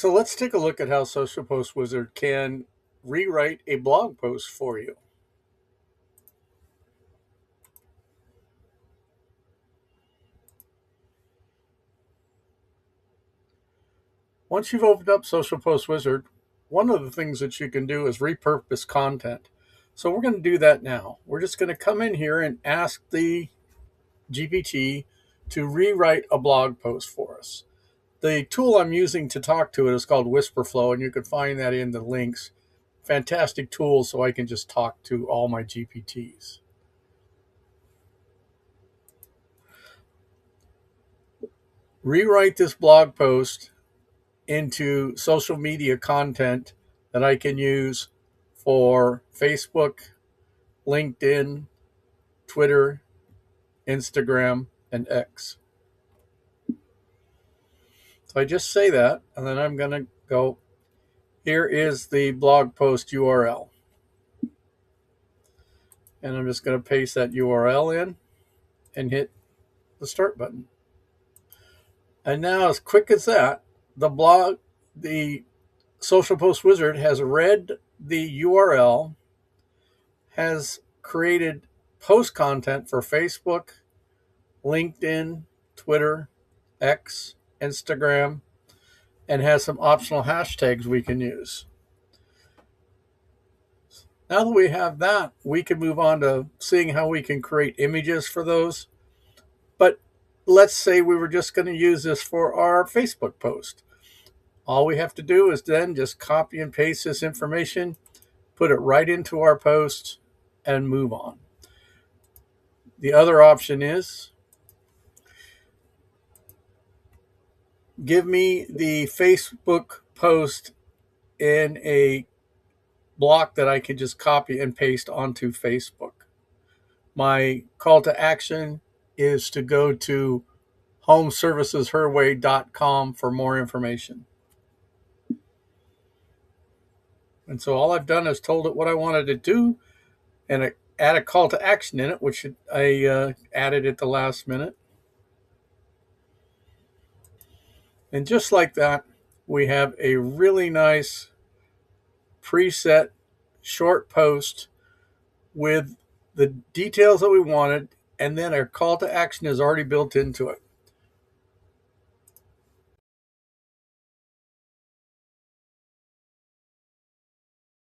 So let's take a look at how Social Post Wizard can rewrite a blog post for you. Once you've opened up Social Post Wizard, one of the things that you can do is repurpose content. So we're going to do that now. We're just going to come in here and ask the GPT to rewrite a blog post for us. The tool I'm using to talk to it is called Whisperflow, and you can find that in the links. Fantastic tool so I can just talk to all my GPTs. Rewrite this blog post into social media content that I can use for Facebook, LinkedIn, Twitter, Instagram, and X. So I just say that, and then I'm going to go, here is the blog post URL. And I'm just going to paste that URL in and hit the start button. And now, as quick as that, the Social Post Wizard has read the URL, has created post content for Facebook, LinkedIn, Twitter, X, Instagram, and has some optional hashtags we can use. Now that we have that, we can move on to seeing how we can create images for those. But let's say we were just going to use this for our Facebook post. All we have to do is then just copy and paste this information, put it right into our post, and move on. The other option is give me the Facebook post in a block that I can just copy and paste onto Facebook. My call to action is to go to homeservicesherway.com for more information. And so all I've done is told it what I wanted to do and add a call to action in it, which I added at the last minute. And just like that, we have a really nice preset short post with the details that we wanted, and then our call to action is already built into it.